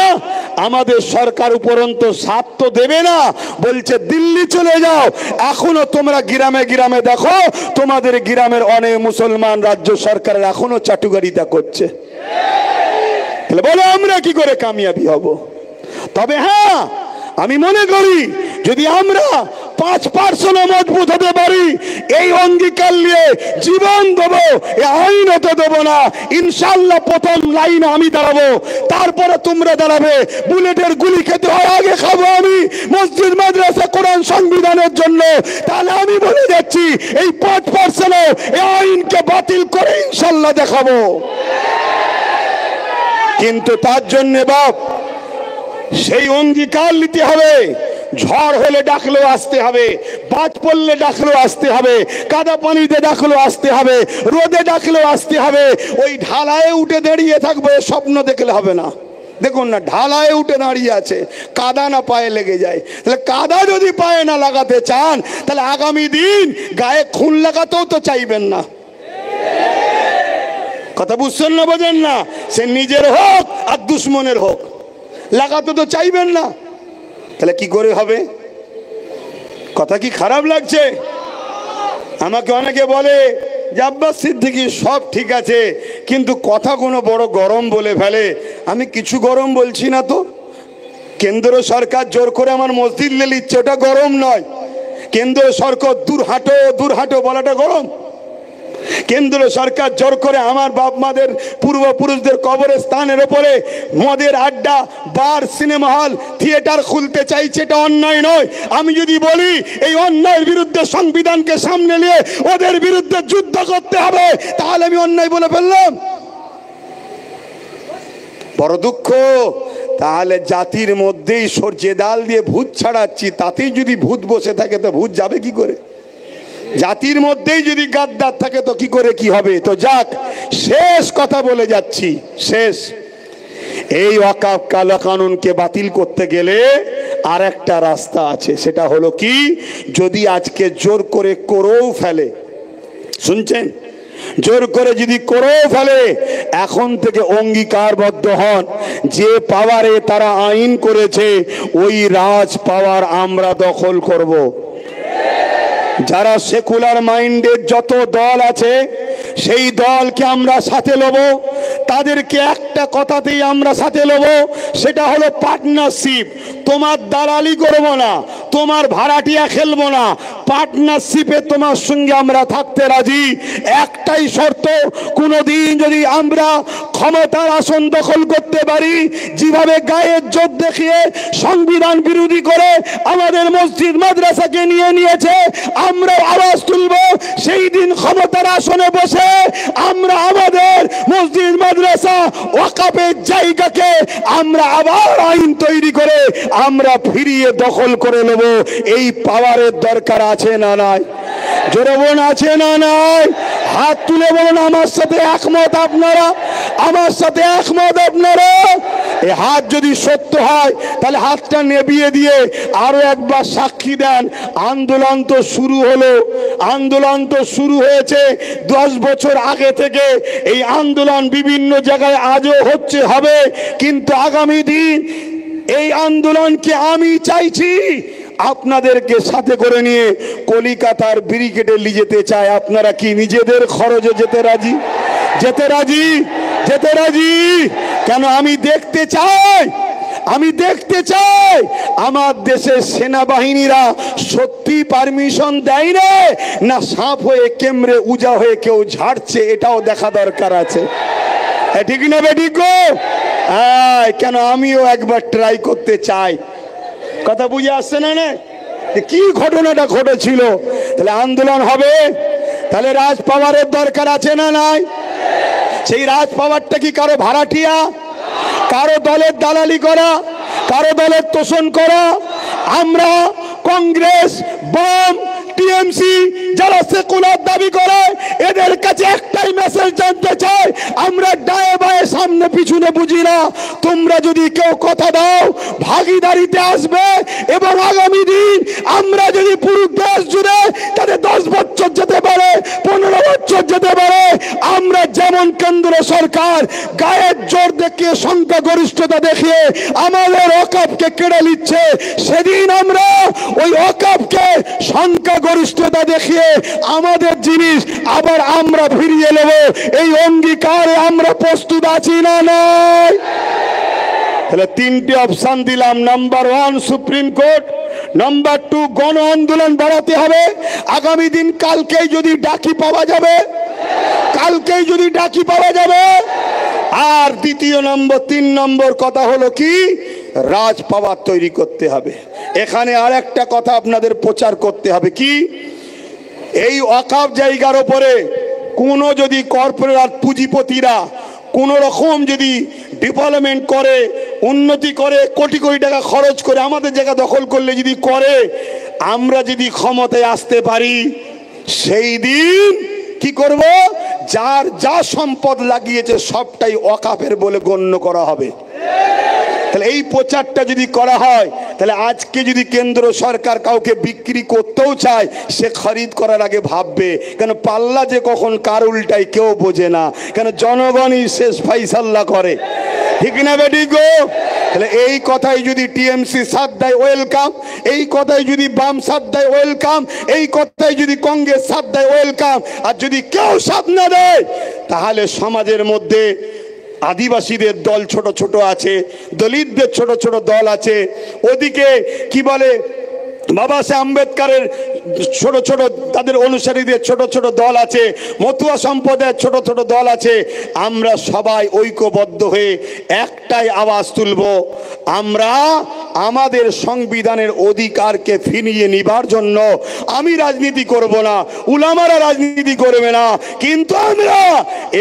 Speaker 1: আমাদের সরকার উপরন্ত সাথ তো দেবে না, বলছে দিল্লি চলে যাও। এখনো তোমরা গ্রামে গ্রামে দেখো, তোমাদের গ্রামের অনেক মুসলমান রাজ্য সরকারের এখনো চাটুকারিতা করছে। তাহলে বলো আমরা কি করে কামিয়াবি হব? তবে হ্যাঁ, আমি মনে করি যদি আমরা 5% মজবুত হতে পারি, এই অঙ্গীকার নিয়ে জীবন দেবো, আইন হতে দেবো না, ইনশাল্লাহ প্রথম লাইনে আমি দাঁড়াবো, তারপরে তোমরা দাঁড়াবে। বুলেটের গুলি খেতে হয়, আগে খাবো আমি মসজিদ, মাদ্রাসা, কোরআন, সংবিধানের জন্য। তাহলে আমি বলে যাচ্ছি এই 5% এই আইনকে বাতিল করে ইনশাল্লাহ দেখাবো। কিন্তু তার জন্য বাপ সেই অঙ্গীকার নিতে হবে। ঝড় হলে ডাকলেও আসতে হবে, বাজ পড়লে ডাকলেও আসতে হবে, কাদা পানিতে ডাকলেও আসতে হবে, রোদে ডাকলেও আসতে হবে। ওই ঢালায় উঠে দাঁড়িয়ে থাকবে স্বপ্ন দেখলে হবে না। দেখুন না, ঢালায় উঠে দাঁড়িয়ে আছে, কাদা না পায়ে লেগে যায়। তাহলে কাদা যদি পায়ে না লাগাতে চান, তাহলে আগামী দিন গায়ে খুন লাগাতেও তো চাইবেন না। কথা বুঝছেন না? বোঝেন না? সে নিজের হোক আর দুশ্মনের হোক, লাগাতে তো চাইবেন না। তাহলে কি করে হবে? কথা কি খারাপ লাগছে? আমাকে অনেকে বলে যে আব্বাস সিদ্দিকী সব ঠিক আছে, কিন্তু কথা কোনো বড় গরম বলে ফেলে। আমি কিছু গরম বলছি না তো। কেন্দ্র সরকার জোর করে আমার মসজিদ নিয়ে নিচ্ছে, ওটা গরম নয়। কেন্দ্র সরকার দূর হাঁটো বলাটা গরম? কেন্দ্র সরকার জোর করে আমার বাপ মাদের, পূর্বপুরুষদের কবরস্থানের উপরে মদের আড্ডা, বার, সিনেমা হল, থিয়েটার খুলতে চাইছে, এটা অন্যায় নয়। আমি যদি বলি এই অন্যায়ের বিরুদ্ধে সংবিধানকে সামনে নিয়ে ওদের বিরুদ্ধে যুদ্ধ করতে হবে, তাহলে আমি অন্যায় বলে ফেললাম। বড় দুঃখ। তাহলে জাতির মধ্যেই সরষে ডাল দিয়ে ভূত ছাড়াচ্ছি, তাতেই যদি ভূত বসে থাকে তো ভূত যাবে কি করে? জাতির মধ্যেই যদি গাদ্দার থাকে তো কি করে কি হবে? তো যাক, শেষ কথা বলে যাচ্ছি, শেষ। এই ওয়াকফ কানুনকে বাতিল করতে গেলে আর একটা রাস্তা আছে, সেটা হলো কি, যদি আজকে জোর করে করেও ফেলে, শুনছেন, জোর করে যদি করেও ফেলে, এখন থেকে অঙ্গীকারবদ্ধ হন যে পাওয়ারে তারা আইন করেছে ওই রাজ পাওয়ার আমরা দখল করব। যারা সেকুলার মাইন্ডের যত দল আছে সেই দলকে আমরা সাথে নেব, তাদেরকে একটা কথাতেই আমরা সাথে নেব, সেটা হলো পার্টনারশিপ। তোমার দালালি করব না, তোমার ভাড়াটিয়া খেলবো না, পার্টনারশিপে তোমার সঙ্গে আমরা থাকতে রাজি। একটাই শর্ত, কোনোদিন যদি আমরা ক্ষমতার আসন দখল করতে পারি, যেভাবে গায়ের জোর দেখিয়ে সংবিধান বিরোধী করে আমাদের মসজিদ মাদ্রাসাকে নিয়েছে, আমরা আওয়াজ তুলব। সেই দিন ক্ষমতার আসনে বসে আমরা আমাদের মসজিদ মাদ্রাসা ওয়াকাফের জায়গাকে আমরা আবার আইন তৈরি করে আমরা ফিরিয়ে দখল করে নেব। এই পাওয়ারের দরকার আছে না নাই? জোরে বলুন, আছে না নাই? হাত তুলে বলুন আমার সাথে একমত আপনারা, আমার সাথে একমত আপনারা। এই হাত যদি সত্য হয় তাহলে হাতটা নেবিয়ে দিয়ে আরো একবার সাক্ষী দেন। আন্দোলন তো শুরু হলো, আন্দোলন তো শুরু হয়েছে 10 বছর আগে থেকে। এই আন্দোলন বিভিন্ন জায়গায় আজও হচ্ছে, হবে, কিন্তু আগামী দিন এই আন্দোলনকে আমি চাইছি আপনাদেরকে সাথে করে নিয়ে কলিকাতার ব্রিগেডে নিয়ে যেতে চায়। আপনারা কি নিজেদের খরচে যেতে রাজি? যেতে রাজি? যেতে রাজি? কেন? আমি দেখতে চাই, আমি দেখতে চাই আমার দেশের সেনাবাহিনীরা সত্যি পারমিশন দেয় না সাপ হয়ে কেমরে উজা হয়ে কেউ ঝাড়ছে, এটাও দেখা দরকার আছে। ঠিক না বেঠিক গো? কেন? আমিও একবার ট্রাই করতে চাই। কথা বুঝে আসছে না? কি ঘটনাটা ঘটেছিল? তাহলে আন্দোলন হবে, তাহলে রাজ পাওয়ারের দরকার আছে না নাই? সেই রাজ পাওয়ারটা কি কারো ভাড়াটিয়া, কারো দলের দালালি করা, কারো দলের তোষণ করা? আমরা কংগ্রেস, বাম, টিএমসি যারা সেকুলার দাবি করে এদের কাছে একটাই মেসেজ জানতে চাই, আমরা ডায়ে বায়ে সামনে পিছনে বুঝি না। তোমরা যদি কেউ কথা দাও ভাগিদারিতে আসবে, এবং আগামী দিন আমরা যদি পুরো দেশ জুড়ে তাদের 10 বছর যেতে পারে, 15 বছর যেতে পারে, আমরা যেমন কেন্দ্র সরকার গায়ের জোর দেখিয়ে সংখ্যাগরিষ্ঠতা দেখিয়ে আমাদের ওয়াকফকে কেড়ে নিচ্ছে, সেদিন আমরা ওই ওয়াকফকে সংখ্যাগরিষ্ঠতা দেখিয়ে আমাদের জিনিস আবার আমরা ফিরিয়ে নেব। এই অঙ্গীকারে আমরা প্রস্তুত আছি না নাই? তাহলে 3টে অপশন দিলাম। নাম্বার 1 সুপ্রিম কোর্ট, নাম্বার 2 গণ আন্দোলন বাড়াতে হবে। আগামী দিন কালকেই যদি ডাকি পাওয়া যাবে, কালকেই যদি ডাকি পাওয়া যাবে। আর দ্বিতীয় নম্বর, 3 নম্বর কথা হলো কি, রাজ পাওয়ার তৈরি করতে হবে। এখানে আর একটা কথা আপনাদের প্রচার করতে হবে কি, এই ওয়াকফ জায়গার উপরে কোনো যদি কর্পোরেট পুঁজিপতিরা কোন রকম যদি ডেভেলপমেন্ট করে, উন্নতি করে, কোটি কোটি টাকা খরচ করে আমাদের জায়গা দখল করলে যদি করে, আমরা যদি ক্ষমতায় আসতে পারি, সেই দিন কি করব, যার যা সম্পদ লাগিয়েছে সবটাই ওয়াকফের বলে গণ্য করা হবে। তাহলে এই প্রচারটা যদি করা হয়, তাহলে আজকে যদি কেন্দ্র সরকার কাউকে বিক্রি করতেও চায়, সে খরিদ করার আগে ভাববে, কেন পাল্লা যে কখন কার উল্টায় কেউ বোঝে না, কেন জনগণই শেষ ফাইসাল্লা করে। ঠিক না বেটি গো? তাহলে এই কথাই যদি টিএমসি সাথ দেয় ওয়েলকাম, এই কথাই যদি বাম সাথ দেয় ওয়েলকাম, এই কথাই যদি কংগ্রেস সাথ দেয় ওয়েলকাম। আর যদি কেউ সাথ না দেয়, তাহলে সমাজের মধ্যে আদিবাসীদের দল ছোট ছোট আছে, দলিতদের ছোট ছোট দল আছে, ওদিকে কি বলে বাবা সাহেব আম্বেদকরের ছোট ছোট তাদের অনুসারীদের ছোট ছোট দল আছে, মতুয়া সম্প্রদায়ের ছোট ছোট দল আছে। আমরা সবাই ঐক্যবদ্ধ হয়ে একটাই আওয়াজ তুলব, আমরা আমাদের সংবিধানের অধিকারকে ফিরিয়ে নিবার জন্য আমি রাজনীতি করব না, উলামারা রাজনীতি করবে না, কিন্তু আমরা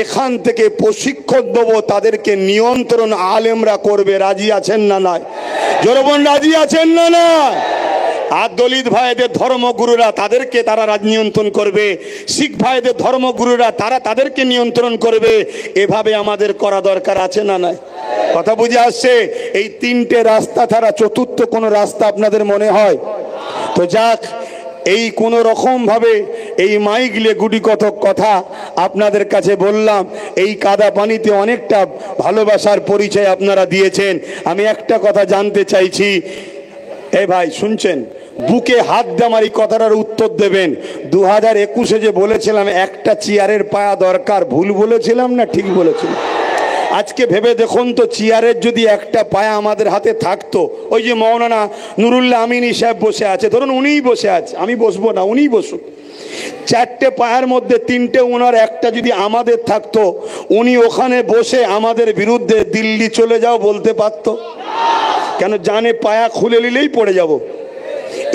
Speaker 1: এখান থেকে প্রশিক্ষণ দেবো, তাদেরকে নিয়ন্ত্রণ আলেমরা করবে। রাজি আছেন না নাই? জনগণ রাজি আছেন না না? আর দলিত ভাইদের ধর্মগুরুরা তাদেরকে তারা নিয়ন্ত্রণ করবে, শিখ ভাইদের ধর্মগুরুরা তারা তাদেরকে নিয়ন্ত্রণ করবে। এভাবে আমাদের করা দরকার আছে না নাই? কথা বুঝে আসছে? এই 3টে রাস্তা ছাড়া চতুর্থ কোনো রাস্তা আপনাদের মনে হয়? তো যাক, এই কোনো রকম ভাবে এই মাইকলে গুটি কতক কথা আপনাদের কাছে বললাম। এই কাদা পানিতে অনেকটা ভালোবাসার পরিচয় আপনারা দিয়েছেন। আমি একটা কথা জানতে চাইছি, এই ভাই শুনছেন, বুকে হাত দিয়ে আমার এই কথাটার উত্তর দেবেন। 2021-এ যে বলেছিলাম একটা চেয়ারের পায়া দরকার, ভুল বলেছিলাম না ঠিক বলেছিলাম? আজকে ভেবে দেখুন তো, চেয়ারের যদি একটা পায়া আমাদের হাতে থাকতো, ওই যে মৌলানা নুরুল্লাহ আমিনী সাহেব বসে আছে, ধরুন উনিই বসে আছে, আমি বসবো না, উনিই বসুন, চারটে পায়ের মধ্যে তিনটে ওনার একটা যদি আমাদের থাকতো, উনি ওখানে বসে আমাদের বিরুদ্ধে দিল্লি চলে যাও বলতে পারতো? কেন জানে পায়া খুলে নিলেই পড়ে যাব।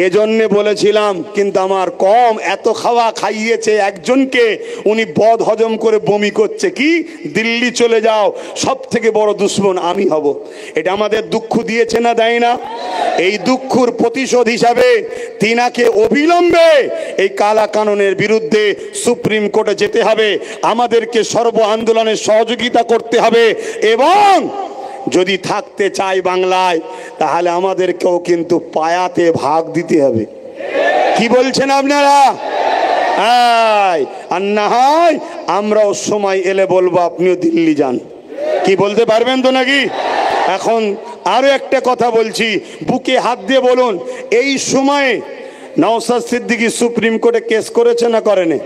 Speaker 1: এজন্যে বলেছিলাম, কিন্তু আমার কম এত খাওয়া খাইয়েছে একজনকে, উনি বদ হজম করে বমি করছে, কি দিল্লি চলে যাও, সব থেকে বড় দুশ্মন আমি হব। এটা আমাদের দুঃখ দিয়েছে না, দেয় না? এই দুঃখর প্রতিশোধ হিসাবে তিনাকে অবিলম্বে এই কালা কানুনের বিরুদ্ধে সুপ্রিম কোর্টে যেতে হবে, আমাদেরকে সর্ব আন্দোলনের সহযোগিতা করতে হবে, এবং যদি থাকতে চাই বাংলায় তাহলে আমাদেরকেও কিন্তু পায়াতে ভাগ দিতে হবে। কি বলছেন আপনারা? আর না হয় আমরাও সময় এলে বলবো আপনিও দিল্লি যান। কি বলতে পারবেন তো নাকি? এখন আরো একটা কথা বলছি, বুকে হাত দিয়ে বলুন, এই সময়ে নওশাদ সিদ্দিকী সুপ্রিম কোর্টে কেস করেছে না করেনি?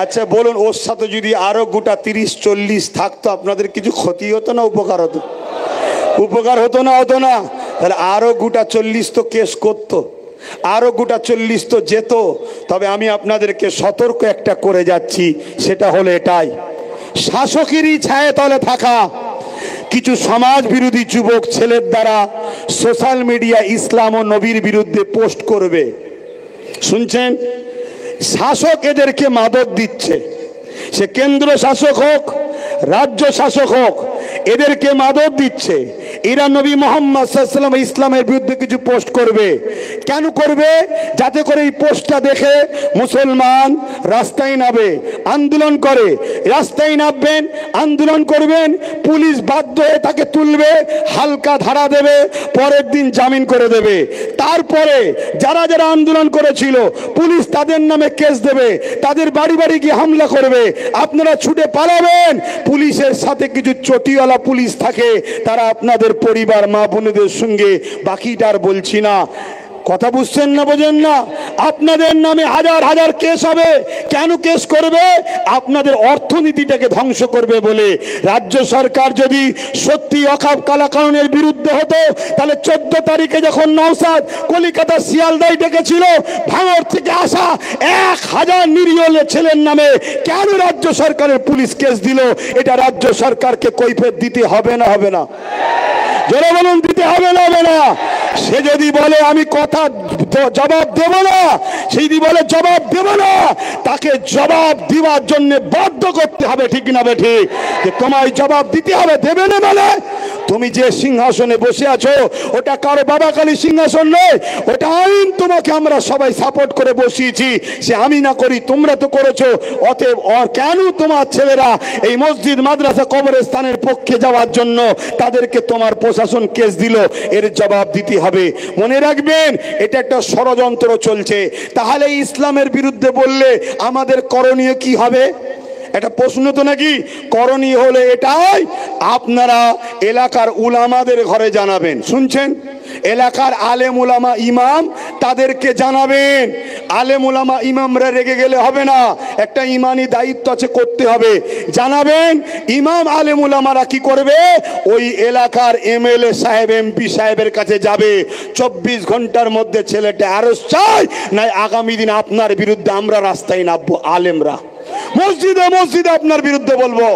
Speaker 1: আচ্ছা বলুন, ওর সাথে যদি আরো গোটা 30-40 থাকতো, আপনাদের কিছু ক্ষতি হতো না উপকার হতো? উপকার হতো না, হতো না? তাহলে আরো গোটা 40 তো কেস করতো, আরো গোটা 40 তো যেত। তবে আমি আপনাদেরকে সতর্ক একটা করে যাচ্ছি, সেটা হলো এটাই, শাসকেরই ছায়া তলে থাকা কিছু সমাজ বিরোধী যুবক ছেলের দ্বারা সোশ্যাল মিডিয়া ইসলাম ও নবীর বিরুদ্ধে পোস্ট করবে। শুনছেন? শাসক এদেরকে মাদক দিচ্ছে, সে কেন্দ্র শাসক হোক, রাজ্য শাসক হোক, এদেরকে মাদক দিচ্ছে। এরা নবী মুহাম্মদ সাল্লাল্লাহু আলাইহি ওয়াসাল্লাম ইসলামের বিরুদ্ধে কিছু পোস্ট করবে। কেন করবে? যাতে করে এই পোস্টটা দেখে মুসলমান রাস্তায় নামে, আন্দোলন করে। রাস্তায় নামবেন, আন্দোলন করবেন, পুলিশ বাধ্য হয়ে তাকে তুলবে, হালকা ধারা দেবে, পরের দিন জামিন করে দেবে। তারপরে যারা যারা আন্দোলন করেছিল পুলিশ তাদের নামে কেস দেবে, তাদের বাড়ি বাড়ি গিয়ে হামলা করবে, আপনারা ছুটে পালাবেন। পুলিশের সাথে কিছু চটিওয়ালা পুলিশ থাকে, তারা আপনাদের পরিবার মা বোনদের সঙ্গে, বাকিটার বলছি না। কথা বুঝছেন না, বোঝেন না? আপনাদের নামে হাজার হাজার কেস হবে। কেন কেস করবে? আপনাদের অর্থনীতিটাকে ধ্বংস করবে বলে। রাজ্য সরকার যদি সত্যি অখাপ কালা কানুনের বিরুদ্ধে হতো, তাহলে 14 তারিখে যখন নওশাদ কলিকাতা শিয়ালদায় ডেকেছিল, ভাঙড় থেকে আসা 1000 নিরীহ ছেলের নামে কেন রাজ্য সরকারের পুলিশ কেস দিল? এটা রাজ্য সরকারকে কৈফিয়ত দিতে হবে না, হবে না? জোরে বলুন, দিতে হবে না, হবে না? সে যদি বলে আমি কথা জবাব দেব না, সেই যদি বলে জবাব দেব না, তাকে জবাব দেওয়ার জন্য বাধ্য করতে হবে। ঠিক না বেঠিক? যে তোমায় জবাব দিতে হবে, দেবে না বলে? তুমি যে সিংহাসনে বসে আছো ওটা কারো বাবা কালী সিংহাসন নয়, ওটা আইন। তোমাকে আমরা সবাই সাপোর্ট করে বসিয়েছি, সে আমি না করি, তোমরা তো করেছো। অতএব কেন তোমার ছেলেরা এই মসজিদ মাদ্রাসা কবরস্থানের পক্ষে যাওয়ার জন্য তাদেরকে তোমার প্রশাসন কেস দিল? এর জবাব দিতে হবে। মনে রাখবেন, এটা একটা ষড়যন্ত্র চলছে। তাহলে ইসলামের বিরুদ্ধে বললে আমাদের করণীয় কি হবে? এটা প্রশ্ন তো নাকি? করণীয় হলে এটাই, আপনারা এলাকার উলামাদের ঘরে জানাবেন। শুনছেন? এলাকার আলেম উলামা ইমাম, তাদেরকে জানাবেন। আলেম উলামা ইমামরা রেগে গেলে হবে না, একটা ইমানি দায়িত্ব আছে, করতে হবে। জানাবেন। ইমাম আলেম উলামারা কি করবে? ওই এলাকার এমএলএ সাহেব, এমপি সাহেবের কাছে যাবে, 24 ঘন্টার মধ্যে ছেলেটা অ্যারেস্ট চাই, নাই আগামী দিন আপনার বিরুদ্ধে আমরা রাস্তায় নামবো। আলেমরা মসজিদে মসজিদে আপনার বিরুদ্ধে বলবো।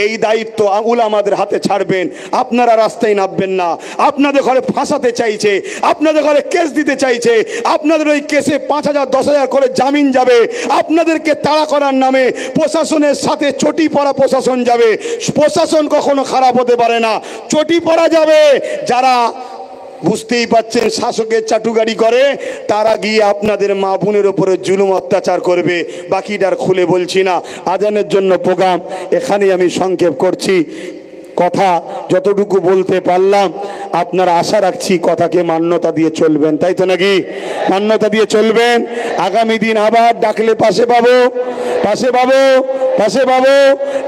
Speaker 1: এই দায়িত্ব উলামাদের হাতে ছাড়বেন। আপনারা রাস্তায় নামবেন না। আপনাদের ঘরে ফাঁসাতে চাইছে, আপনাদের ঘরে কেস দিতে চাইছে, আপনাদের ওই কেসে 5000 10,000 করে জামিন যাবে। আপনাদেরকে তাড়া করার নামে প্রশাসনের সাথে চটি পড়া প্রশাসন যাবে। প্রশাসন কখনো খারাপ হতে পারে না, চটি পড়া যাবে। যারা বুঝতেই পাচ্ছেন শাসকের চাটুকারি করে, তারা গিয়ে আপনাদের মা বোনের উপরে জুলুম অত্যাচার করবে। বাকিটার খুলে বলছি না। আজানের জন্য প্রোগ্রাম এখানেই আমি সংক্ষেপ করছি। কথা যতটুকু বলতে পারলাম আপনারা আশা রাখছি কথাকে মান্যতা দিয়ে চলবেন, তাই তো নাকি? মান্যতা দিয়ে চলবেন। আগামী দিন আবার ডাকলে পাশে পাবো, পাশে পাবো, পাশে পাবো।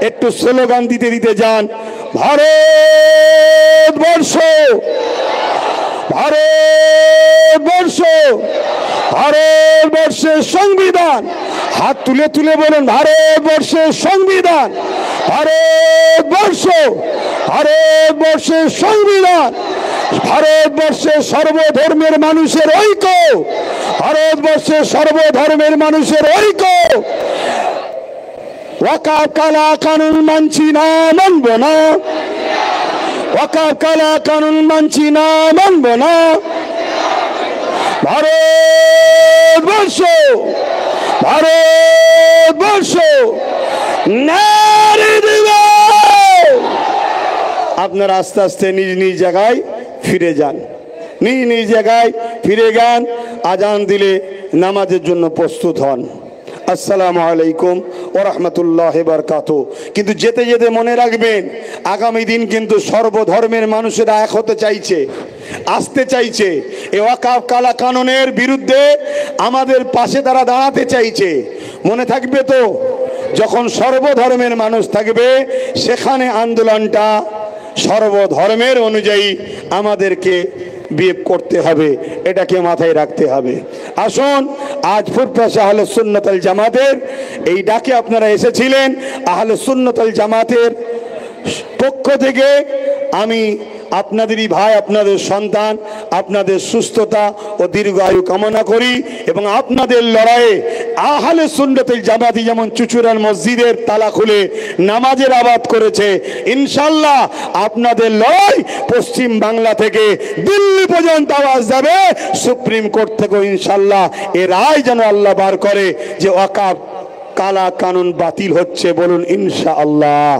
Speaker 1: একটু স্লোগান দিতে দিতে যান। ভারতবর্ষ, ভারতবর্ষ, ভারতবর্ষের সংবিধান। হাত তুলে তুলে বলেন ভারতবর্ষের সংবিধান, ভারতবর্ষ, ভারতবর্ষের সংবিধান, ভারতবর্ষের সর্বধর্মের মানুষের ঐক্য, ভারতবর্ষের সর্বধর্মের মানুষের ঐক্য। ওয়াকাফ কালা কানুন মানছি না, মানব না। ওয়াকাফ কালা কানুন মানছি না, মানব না। ভারতবর্ষ, ভারতবর্ষ নারী দিবস। আপনারা আস্তে আস্তে নিজ নিজ জায়গায় ফিরে যান, নিজ নিজ জায়গায় ফিরে যান। আজান দিলে নামাজের জন্য প্রস্তুত হন। আসসালামু আলাইকুম ওয়া রাহমাতুল্লাহি ওয়া বারাকাতুহু। কিন্তু যেতে যেতে মনে রাখবেন, আগামী দিন কিন্তু সর্বধর্মের মানুষেরা এক হতে চাইছে, আসতে চাইছে। এই ওয়াকাফ কালা কানুনের বিরুদ্ধে আমাদের পাশে তারা দাঁড়াতে চাইছে। মনে থাকবে তো, যখন সর্বধর্মের মানুষ থাকবে সেখানে আন্দোলনটা সর্বধর্মের অনুযায়ী আমাদেরকে বিহেভ করতে হবে, এটাকে মাথায় রাখতে হবে। আসুন, আজ ফুরফুরা আহলে সুন্নাত ওয়াল জামাতের এই ডাকে আপনারা এসেছিলেন। আহলে সুন্নাত ওয়াল জামাতের পক্ষ থেকে আমি আপনাদেরই ভাই, আপনাদের সন্তান, আপনাদের সুস্থতা ও দীর্ঘায়ু কামনা করি এবং আপনাদের লড়াইয়ে আহলে সুন্নাত ওয়াল জামাতি যেমন চুচুড়ার মসজিদের তালা খুলে নামাজের আবাদ করেছে, ইনশাল্লাহ আপনাদের লড়াই পশ্চিম বাংলা থেকে দিল্লি পর্যন্ত আওয়াজ যাবে, সুপ্রিম কোর্ট থেকেও ইনশাল্লাহ এর রায় যেন আল্লাহ বার করে যে ওয়াকাফ কালা কানুন বাতিল হচ্ছে। বলুন ইনশাআল্লাহ।